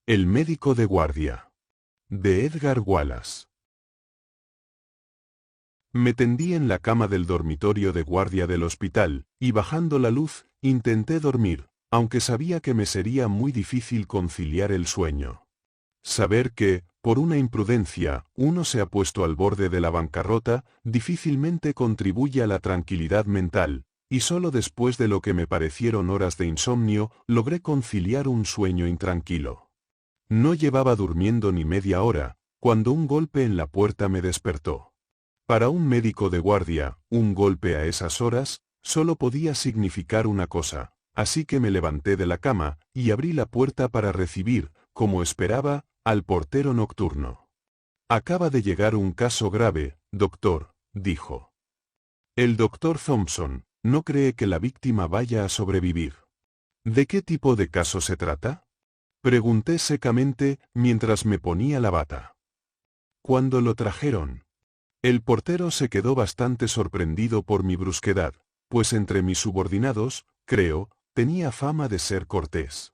El médico de guardia. De Edgar Wallace. Me tendí en la cama del dormitorio de guardia del hospital, y bajando la luz, intenté dormir, aunque sabía que me sería muy difícil conciliar el sueño. Saber que, por una imprudencia, uno se ha puesto al borde de la bancarrota, difícilmente contribuye a la tranquilidad mental, y solo después de lo que me parecieron horas de insomnio, logré conciliar un sueño intranquilo. No llevaba durmiendo ni media hora, cuando un golpe en la puerta me despertó. Para un médico de guardia, un golpe a esas horas, solo podía significar una cosa, así que me levanté de la cama, y abrí la puerta para recibir, como esperaba, al portero nocturno. «Acaba de llegar un caso grave, doctor», dijo. «El doctor Thompson no cree que la víctima vaya a sobrevivir». «¿De qué tipo de caso se trata?», pregunté secamente, mientras me ponía la bata. «¿Cuándo lo trajeron?». El portero se quedó bastante sorprendido por mi brusquedad, pues entre mis subordinados, creo, tenía fama de ser cortés.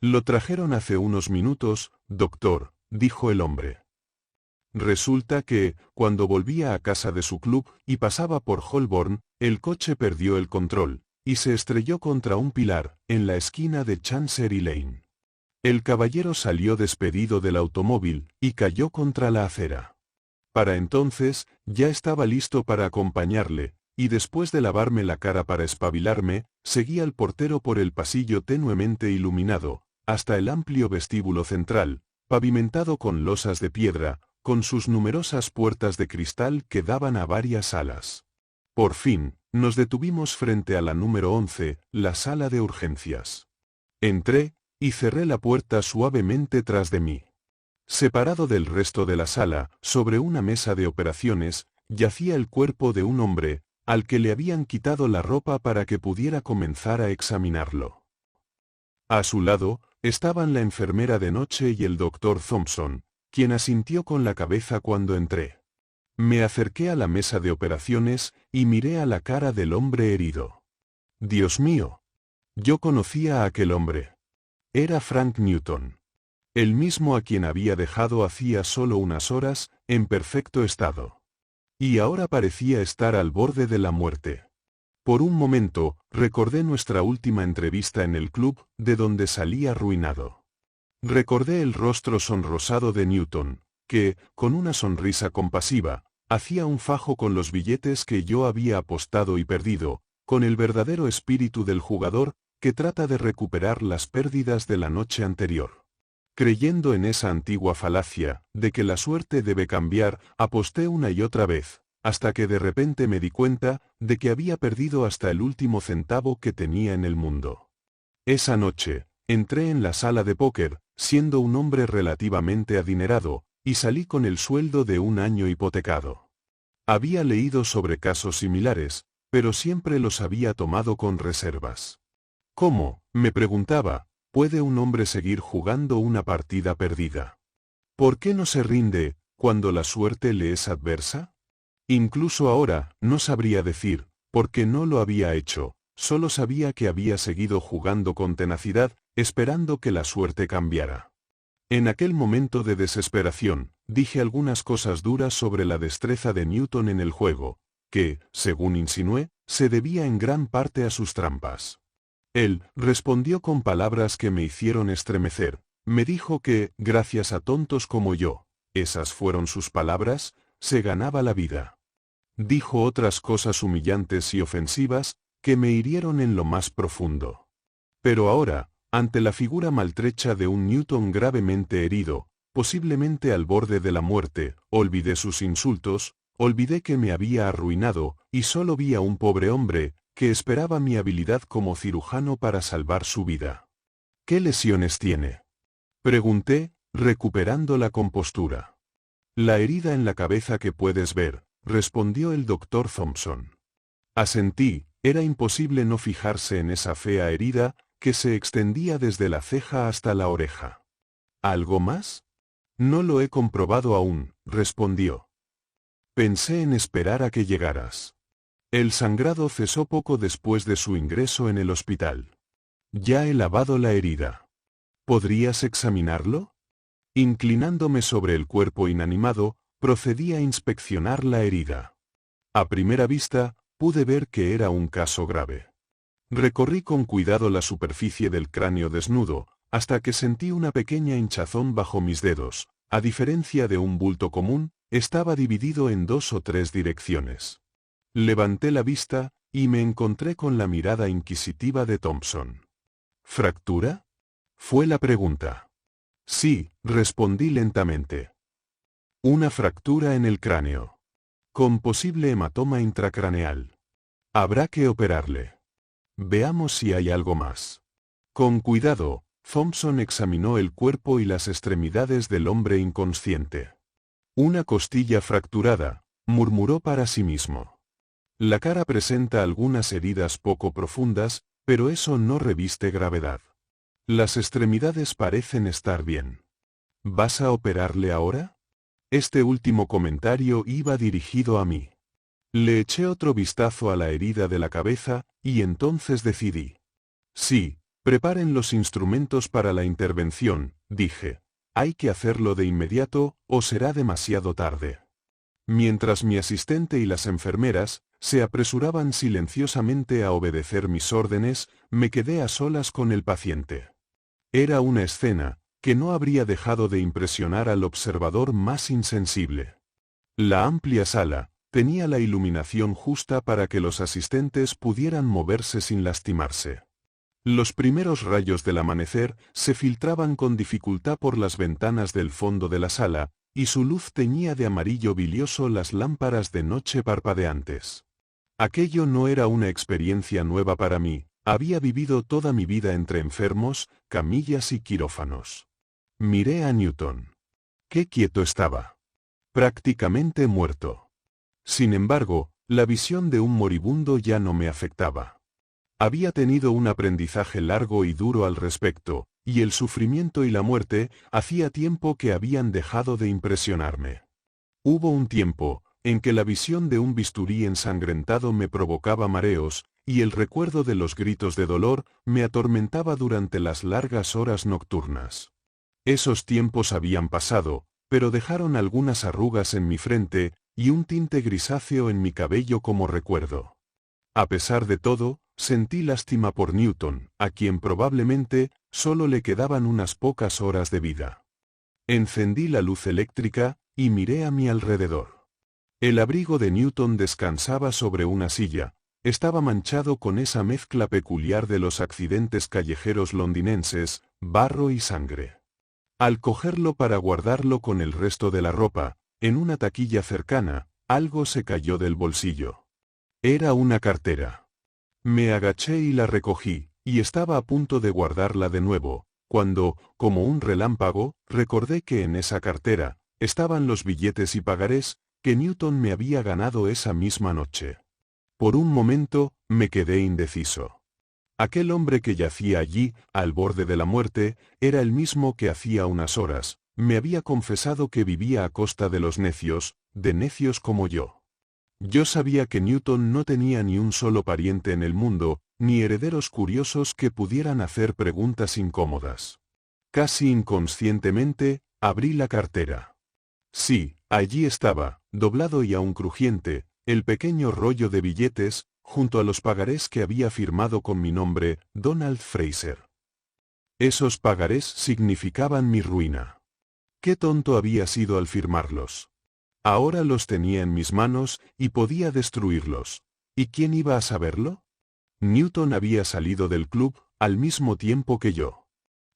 «Lo trajeron hace unos minutos, doctor», dijo el hombre. Resulta que, cuando volvía a casa de su club y pasaba por Holborn, el coche perdió el control, y se estrelló contra un pilar, en la esquina de Chancery Lane. El caballero salió despedido del automóvil, y cayó contra la acera. Para entonces, ya estaba listo para acompañarle, y después de lavarme la cara para espabilarme, seguí al portero por el pasillo tenuemente iluminado, hasta el amplio vestíbulo central, pavimentado con losas de piedra, con sus numerosas puertas de cristal que daban a varias salas. Por fin, nos detuvimos frente a la número 11, la sala de urgencias. Entré, y cerré la puerta suavemente tras de mí. Separado del resto de la sala, sobre una mesa de operaciones, yacía el cuerpo de un hombre, al que le habían quitado la ropa para que pudiera comenzar a examinarlo. A su lado, estaban la enfermera de noche y el doctor Thompson, quien asintió con la cabeza cuando entré. Me acerqué a la mesa de operaciones, y miré a la cara del hombre herido. Dios mío. Yo conocía a aquel hombre. Era Frank Newton. El mismo a quien había dejado hacía solo unas horas, en perfecto estado. Y ahora parecía estar al borde de la muerte. Por un momento, recordé nuestra última entrevista en el club, de donde salí arruinado. Recordé el rostro sonrosado de Newton, que, con una sonrisa compasiva, hacía un fajo con los billetes que yo había apostado y perdido, con el verdadero espíritu del jugador, que trata de recuperar las pérdidas de la noche anterior. Creyendo en esa antigua falacia, de que la suerte debe cambiar, aposté una y otra vez, hasta que de repente me di cuenta, de que había perdido hasta el último centavo que tenía en el mundo. Esa noche, entré en la sala de póker, siendo un hombre relativamente adinerado, y salí con el sueldo de un año hipotecado. Había leído sobre casos similares, pero siempre los había tomado con reservas. ¿Cómo, me preguntaba, puede un hombre seguir jugando una partida perdida? ¿Por qué no se rinde, cuando la suerte le es adversa? Incluso ahora, no sabría decir, porque no lo había hecho, solo sabía que había seguido jugando con tenacidad, esperando que la suerte cambiara. En aquel momento de desesperación, dije algunas cosas duras sobre la destreza de Newton en el juego, que, según insinué, se debía en gran parte a sus trampas. Él respondió con palabras que me hicieron estremecer. Me dijo que, gracias a tontos como yo, esas fueron sus palabras, se ganaba la vida. Dijo otras cosas humillantes y ofensivas, que me hirieron en lo más profundo. Pero ahora, ante la figura maltrecha de un Newton gravemente herido, posiblemente al borde de la muerte, olvidé sus insultos, olvidé que me había arruinado, y solo vi a un pobre hombre, que esperaba mi habilidad como cirujano para salvar su vida. ¿Qué lesiones tiene?, pregunté, recuperando la compostura. La herida en la cabeza que puedes ver, respondió el doctor Thompson. Asentí, era imposible no fijarse en esa fea herida, que se extendía desde la ceja hasta la oreja. ¿Algo más? No lo he comprobado aún, respondió. Pensé en esperar a que llegaras. El sangrado cesó poco después de su ingreso en el hospital. Ya he lavado la herida. ¿Podrías examinarlo? Inclinándome sobre el cuerpo inanimado, procedí a inspeccionar la herida. A primera vista, pude ver que era un caso grave. Recorrí con cuidado la superficie del cráneo desnudo, hasta que sentí una pequeña hinchazón bajo mis dedos. A diferencia de un bulto común, estaba dividido en 2 o 3 direcciones. Levanté la vista, y me encontré con la mirada inquisitiva de Thompson. ¿Fractura? Fue la pregunta. Sí, respondí lentamente. Una fractura en el cráneo. Con posible hematoma intracraneal. Habrá que operarle. Veamos si hay algo más. Con cuidado, Thompson examinó el cuerpo y las extremidades del hombre inconsciente. Una costilla fracturada, murmuró para sí mismo. La cara presenta algunas heridas poco profundas, pero eso no reviste gravedad. Las extremidades parecen estar bien. ¿Vas a operarle ahora? Este último comentario iba dirigido a mí. Le eché otro vistazo a la herida de la cabeza, y entonces decidí. Sí, preparen los instrumentos para la intervención, dije. Hay que hacerlo de inmediato, o será demasiado tarde. Mientras mi asistente y las enfermeras se apresuraban silenciosamente a obedecer mis órdenes, me quedé a solas con el paciente. Era una escena que no habría dejado de impresionar al observador más insensible. La amplia sala tenía la iluminación justa para que los asistentes pudieran moverse sin lastimarse. Los primeros rayos del amanecer se filtraban con dificultad por las ventanas del fondo de la sala, y su luz teñía de amarillo bilioso las lámparas de noche parpadeantes. Aquello no era una experiencia nueva para mí, había vivido toda mi vida entre enfermos, camillas y quirófanos. Miré a Newton. Qué quieto estaba. Prácticamente muerto. Sin embargo, la visión de un moribundo ya no me afectaba. Había tenido un aprendizaje largo y duro al respecto, y el sufrimiento y la muerte hacía tiempo que habían dejado de impresionarme. Hubo un tiempo en que la visión de un bisturí ensangrentado me provocaba mareos, y el recuerdo de los gritos de dolor me atormentaba durante las largas horas nocturnas. Esos tiempos habían pasado, pero dejaron algunas arrugas en mi frente y un tinte grisáceo en mi cabello como recuerdo. A pesar de todo, sentí lástima por Newton, a quien probablemente solo le quedaban unas pocas horas de vida. Encendí la luz eléctrica y miré a mi alrededor. El abrigo de Newton descansaba sobre una silla. Estaba manchado con esa mezcla peculiar de los accidentes callejeros londinenses, barro y sangre. Al cogerlo para guardarlo con el resto de la ropa, en una taquilla cercana, algo se cayó del bolsillo. Era una cartera. Me agaché y la recogí, y estaba a punto de guardarla de nuevo, cuando, como un relámpago, recordé que en esa cartera estaban los billetes y pagarés que Newton me había ganado esa misma noche. Por un momento, me quedé indeciso. Aquel hombre que yacía allí, al borde de la muerte, era el mismo que hacía unas horas me había confesado que vivía a costa de los necios, de necios como yo. Yo sabía que Newton no tenía ni un solo pariente en el mundo, ni herederos curiosos que pudieran hacer preguntas incómodas. Casi inconscientemente, abrí la cartera. Sí, allí estaba, doblado y aún crujiente, el pequeño rollo de billetes, junto a los pagarés que había firmado con mi nombre, Donald Fraser. Esos pagarés significaban mi ruina. Qué tonto había sido al firmarlos. Ahora los tenía en mis manos y podía destruirlos. ¿Y quién iba a saberlo? Newton había salido del club al mismo tiempo que yo.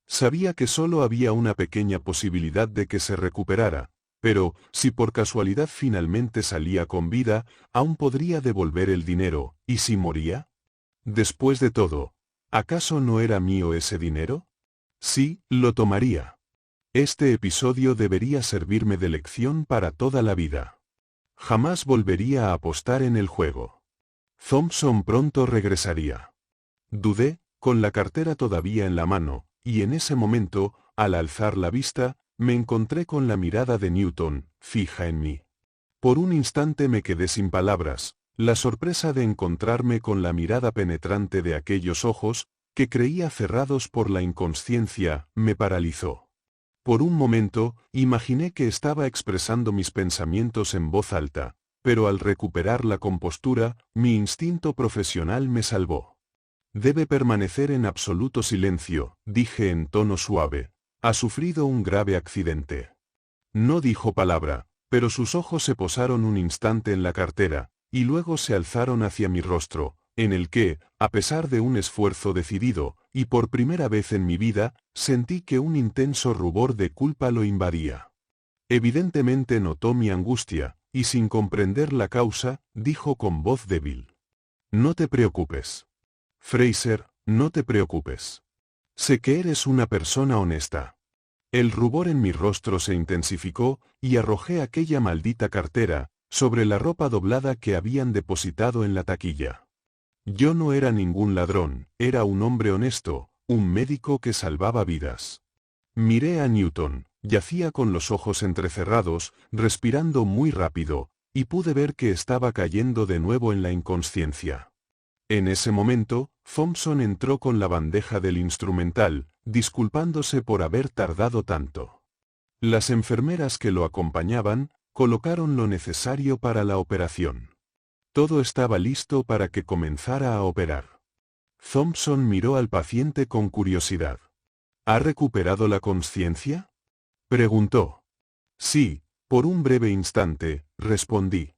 Sabía que solo había una pequeña posibilidad de que se recuperara, pero, si por casualidad finalmente salía con vida, aún podría devolver el dinero, ¿y si moría? Después de todo, ¿acaso no era mío ese dinero? Sí, lo tomaría. Este episodio debería servirme de lección para toda la vida. Jamás volvería a apostar en el juego. Thompson pronto regresaría. Dudé, con la cartera todavía en la mano, y en ese momento, al alzar la vista, me encontré con la mirada de Newton, fija en mí. Por un instante me quedé sin palabras. La sorpresa de encontrarme con la mirada penetrante de aquellos ojos que creía cerrados por la inconsciencia, me paralizó. Por un momento, imaginé que estaba expresando mis pensamientos en voz alta, pero al recuperar la compostura, mi instinto profesional me salvó. Debe permanecer en absoluto silencio, dije en tono suave. Ha sufrido un grave accidente. No dijo palabra, pero sus ojos se posaron un instante en la cartera, y luego se alzaron hacia mi rostro, en el que, a pesar de un esfuerzo decidido, y por primera vez en mi vida, sentí que un intenso rubor de culpa lo invadía. Evidentemente notó mi angustia, y sin comprender la causa, dijo con voz débil. No te preocupes. Fraser, no te preocupes. Sé que eres una persona honesta. El rubor en mi rostro se intensificó, y arrojé aquella maldita cartera, sobre la ropa doblada que habían depositado en la taquilla. Yo no era ningún ladrón, era un hombre honesto, un médico que salvaba vidas. Miré a Newton, yacía con los ojos entrecerrados, respirando muy rápido, y pude ver que estaba cayendo de nuevo en la inconsciencia. En ese momento, Thompson entró con la bandeja del instrumental, disculpándose por haber tardado tanto. Las enfermeras que lo acompañaban, colocaron lo necesario para la operación. Todo estaba listo para que comenzara a operar. Thompson miró al paciente con curiosidad. ¿Ha recuperado la conciencia?, preguntó. Sí, por un breve instante, respondí.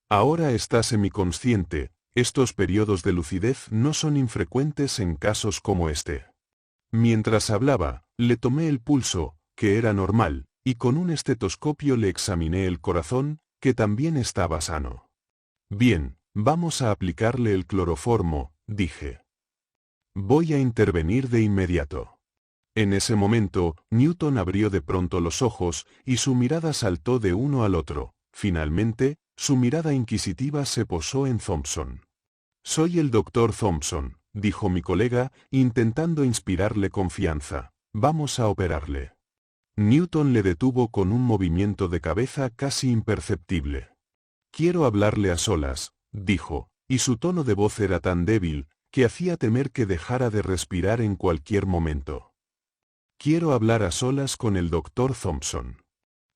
Ahora está semiconsciente. Estos periodos de lucidez no son infrecuentes en casos como este. Mientras hablaba, le tomé el pulso, que era normal, y con un estetoscopio le examiné el corazón, que también estaba sano. Bien, vamos a aplicarle el cloroformo, dije. Voy a intervenir de inmediato. En ese momento, Newton abrió de pronto los ojos, y su mirada saltó de uno al otro. Finalmente, su mirada inquisitiva se posó en Thompson. Soy el doctor Thompson, dijo mi colega, intentando inspirarle confianza. Vamos a operarle. Newton le detuvo con un movimiento de cabeza casi imperceptible. Quiero hablarle a solas, dijo, y su tono de voz era tan débil, que hacía temer que dejara de respirar en cualquier momento. Quiero hablar a solas con el doctor Thompson.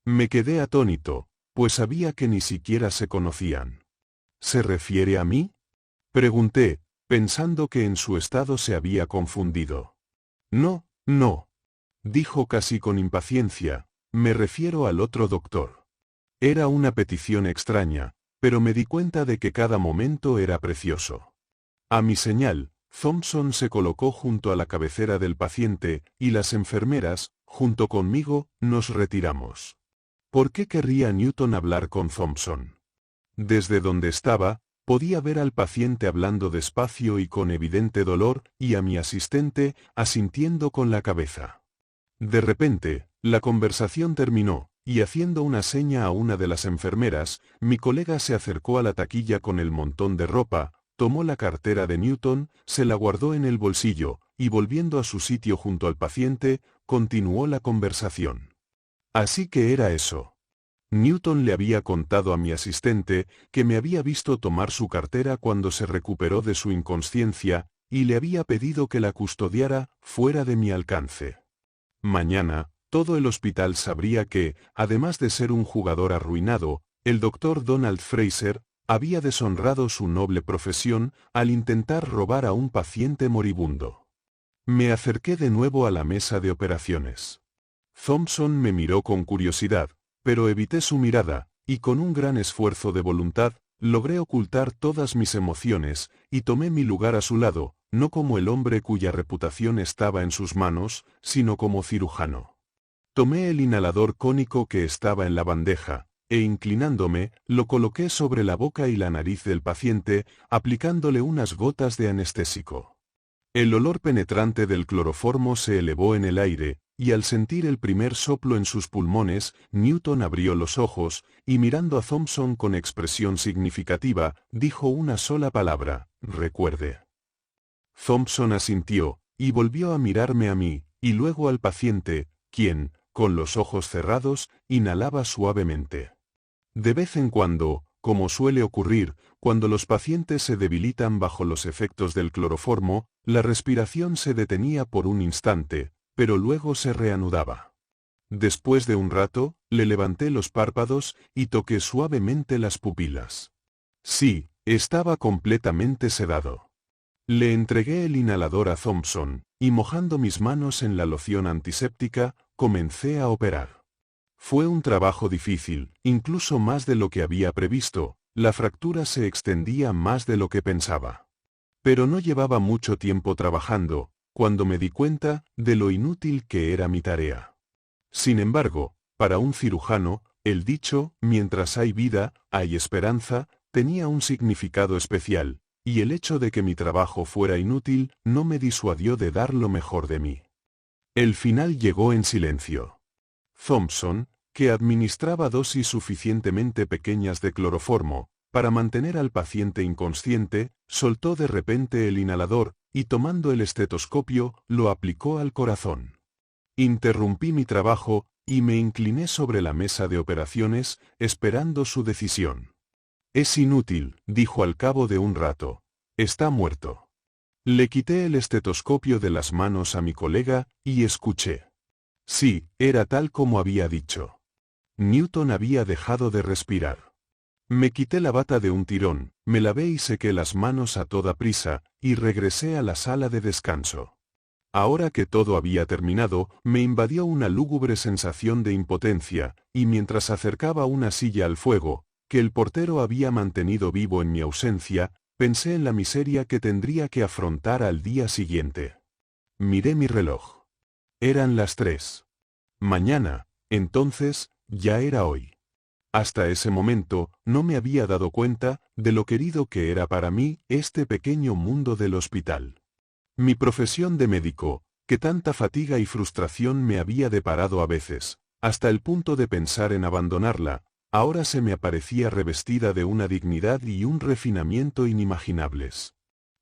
Me quedé atónito, pues sabía que ni siquiera se conocían. ¿Se refiere a mí?, pregunté, pensando que en su estado se había confundido. No, no, dijo casi con impaciencia, me refiero al otro doctor. Era una petición extraña, pero me di cuenta de que cada momento era precioso. A mi señal, Thompson se colocó junto a la cabecera del paciente, y las enfermeras, junto conmigo, nos retiramos. ¿Por qué querría Newton hablar con Thompson? Desde donde estaba, podía ver al paciente hablando despacio y con evidente dolor, y a mi asistente, asintiendo con la cabeza. De repente, la conversación terminó, y haciendo una seña a una de las enfermeras, mi colega se acercó a la taquilla con el montón de ropa, tomó la cartera de Newton, se la guardó en el bolsillo, y volviendo a su sitio junto al paciente, continuó la conversación. Así que era eso. Newton le había contado a mi asistente que me había visto tomar su cartera cuando se recuperó de su inconsciencia, y le había pedido que la custodiara fuera de mi alcance. Mañana, todo el hospital sabría que, además de ser un jugador arruinado, el doctor Donald Fraser había deshonrado su noble profesión al intentar robar a un paciente moribundo. Me acerqué de nuevo a la mesa de operaciones. Thompson me miró con curiosidad, pero evité su mirada, y con un gran esfuerzo de voluntad, logré ocultar todas mis emociones, y tomé mi lugar a su lado, no como el hombre cuya reputación estaba en sus manos, sino como cirujano. Tomé el inhalador cónico que estaba en la bandeja, e inclinándome, lo coloqué sobre la boca y la nariz del paciente, aplicándole unas gotas de anestésico. El olor penetrante del cloroformo se elevó en el aire, y al sentir el primer soplo en sus pulmones, Newton abrió los ojos, y mirando a Thompson con expresión significativa, dijo una sola palabra: recuerde. Thompson asintió, y volvió a mirarme a mí, y luego al paciente, quien, con los ojos cerrados, inhalaba suavemente. De vez en cuando, como suele ocurrir, cuando los pacientes se debilitan bajo los efectos del cloroformo, la respiración se detenía por un instante, pero luego se reanudaba. Después de un rato, le levanté los párpados y toqué suavemente las pupilas. Sí, estaba completamente sedado. Le entregué el inhalador a Thompson, y mojando mis manos en la loción antiséptica, comencé a operar. Fue un trabajo difícil, incluso más de lo que había previsto, la fractura se extendía más de lo que pensaba. Pero no llevaba mucho tiempo trabajando, cuando me di cuenta de lo inútil que era mi tarea. Sin embargo, para un cirujano, el dicho, mientras hay vida, hay esperanza, tenía un significado especial, y el hecho de que mi trabajo fuera inútil no me disuadió de dar lo mejor de mí. El final llegó en silencio. Thompson, que administraba dosis suficientemente pequeñas de cloroformo para mantener al paciente inconsciente, soltó de repente el inhalador y tomando el estetoscopio, lo aplicó al corazón. Interrumpí mi trabajo y me incliné sobre la mesa de operaciones, esperando su decisión. Es inútil, dijo al cabo de un rato. Está muerto. Le quité el estetoscopio de las manos a mi colega y escuché. Sí, era tal como había dicho. Newton había dejado de respirar. Me quité la bata de un tirón, me lavé y sequé las manos a toda prisa, y regresé a la sala de descanso. Ahora que todo había terminado, me invadió una lúgubre sensación de impotencia, y mientras acercaba una silla al fuego, que el portero había mantenido vivo en mi ausencia, pensé en la miseria que tendría que afrontar al día siguiente. Miré mi reloj. Eran las 3. Mañana, entonces, ya era hoy. Hasta ese momento, no me había dado cuenta de lo querido que era para mí este pequeño mundo del hospital. Mi profesión de médico, que tanta fatiga y frustración me había deparado a veces, hasta el punto de pensar en abandonarla, ahora se me aparecía revestida de una dignidad y un refinamiento inimaginables.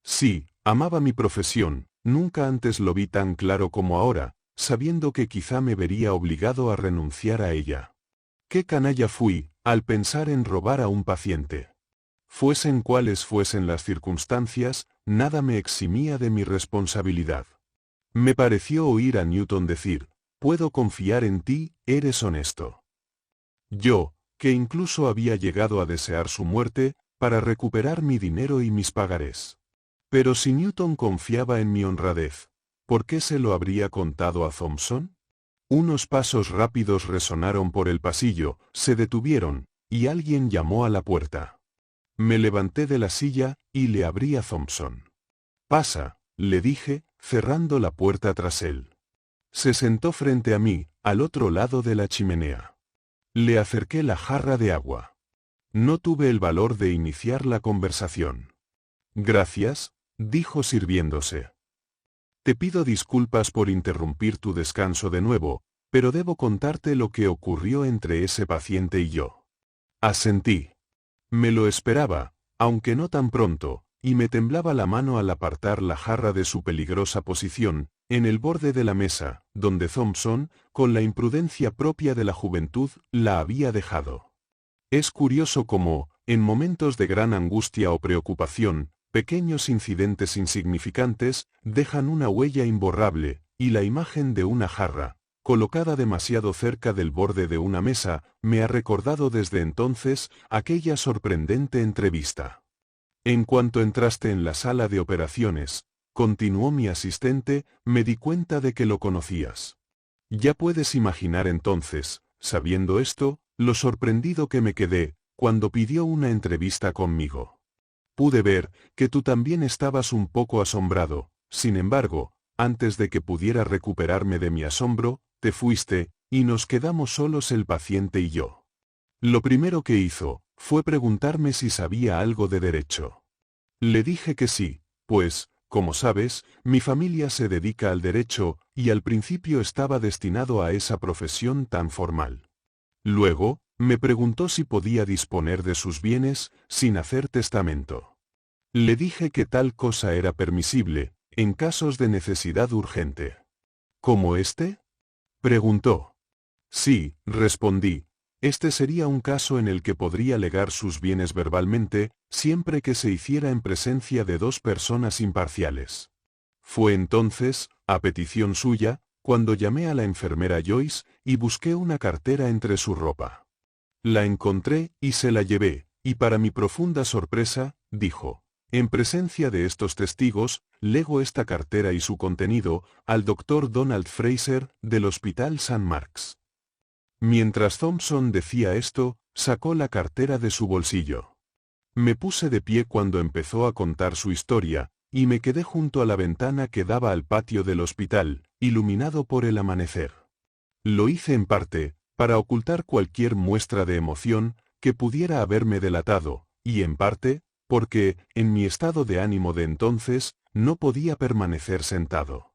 Sí, amaba mi profesión, nunca antes lo vi tan claro como ahora, sabiendo que quizá me vería obligado a renunciar a ella. Qué canalla fui, al pensar en robar a un paciente. Fuesen cuales fuesen las circunstancias, nada me eximía de mi responsabilidad. Me pareció oír a Newton decir, «Puedo confiar en ti, eres honesto». Yo, que incluso había llegado a desear su muerte, para recuperar mi dinero y mis pagarés. Pero si Newton confiaba en mi honradez, ¿por qué se lo habría contado a Thompson? Unos pasos rápidos resonaron por el pasillo, se detuvieron, y alguien llamó a la puerta. Me levanté de la silla, y le abrí a Thompson. «Pasa», le dije, cerrando la puerta tras él. Se sentó frente a mí, al otro lado de la chimenea. Le acerqué la jarra de agua. No tuve el valor de iniciar la conversación. «Gracias», dijo sirviéndose. «Te pido disculpas por interrumpir tu descanso de nuevo, pero debo contarte lo que ocurrió entre ese paciente y yo». Asentí. Me lo esperaba, aunque no tan pronto, y me temblaba la mano al apartar la jarra de su peligrosa posición, en el borde de la mesa, donde Thompson, con la imprudencia propia de la juventud, la había dejado. Es curioso cómo, en momentos de gran angustia o preocupación, pequeños incidentes insignificantes dejan una huella imborrable, y la imagen de una jarra, colocada demasiado cerca del borde de una mesa, me ha recordado desde entonces aquella sorprendente entrevista. «En cuanto entraste en la sala de operaciones», continuó mi asistente, «me di cuenta de que lo conocías. Ya puedes imaginar entonces, sabiendo esto, lo sorprendido que me quedé cuando pidió una entrevista conmigo. Pude ver que tú también estabas un poco asombrado, sin embargo, antes de que pudiera recuperarme de mi asombro, te fuiste, y nos quedamos solos el paciente y yo. Lo primero que hizo fue preguntarme si sabía algo de derecho. Le dije que sí, pues, como sabes, mi familia se dedica al derecho, y al principio estaba destinado a esa profesión tan formal. Luego, me preguntó si podía disponer de sus bienes sin hacer testamento. Le dije que tal cosa era permisible, en casos de necesidad urgente. ¿Como este?, preguntó. Sí, respondí, Este sería un caso en el que podría legar sus bienes verbalmente, siempre que se hiciera en presencia de dos personas imparciales. Fue entonces, a petición suya, cuando llamé a la enfermera Joyce y busqué una cartera entre su ropa. La encontré y se la llevé, y para mi profunda sorpresa, dijo, en presencia de estos testigos, lego esta cartera y su contenido al Dr. Donald Fraser del Hospital St. Mark's. Mientras Thompson decía esto, sacó la cartera de su bolsillo. Me puse de pie cuando empezó a contar su historia, y me quedé junto a la ventana que daba al patio del hospital, iluminado por el amanecer. Lo hice en parte, para ocultar cualquier muestra de emoción que pudiera haberme delatado, y en parte, porque, en mi estado de ánimo de entonces, no podía permanecer sentado.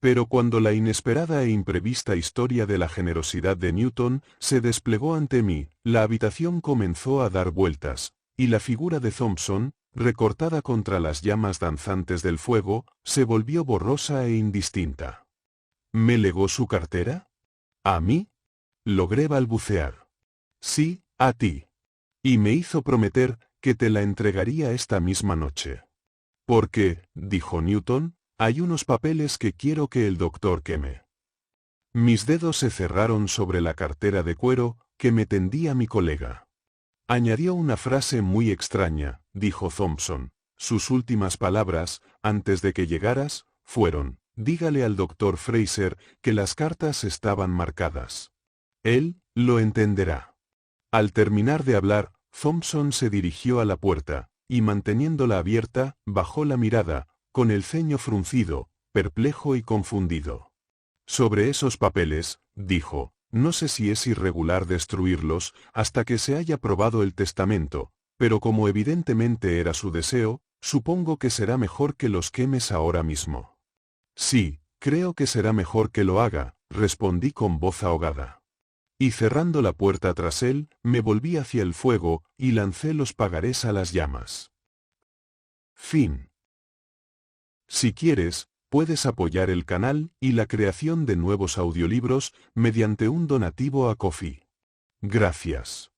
Pero cuando la inesperada e imprevista historia de la generosidad de Newton se desplegó ante mí, la habitación comenzó a dar vueltas, y la figura de Thompson, recortada contra las llamas danzantes del fuego, se volvió borrosa e indistinta. ¿Me legó su cartera? ¿A mí? Logré balbucear. Sí, a ti. Y me hizo prometer que te la entregaría esta misma noche. Porque, dijo Newton, hay unos papeles que quiero que el doctor queme. Mis dedos se cerraron sobre la cartera de cuero que me tendía mi colega. Añadió una frase muy extraña, dijo Thompson. Sus últimas palabras, antes de que llegaras, fueron, dígale al doctor Fraser que las cartas estaban marcadas. Él lo entenderá. Al terminar de hablar, Thompson se dirigió a la puerta, y manteniéndola abierta, bajó la mirada, con el ceño fruncido, perplejo y confundido. Sobre esos papeles, dijo, no sé si es irregular destruirlos hasta que se haya probado el testamento, pero como evidentemente era su deseo, supongo que será mejor que los quemes ahora mismo. Sí, creo que será mejor que lo haga, respondí con voz ahogada. Y cerrando la puerta tras él, me volví hacia el fuego y lancé los pagarés a las llamas. Fin. Si quieres, puedes apoyar el canal y la creación de nuevos audiolibros mediante un donativo a Ko-fi. Gracias.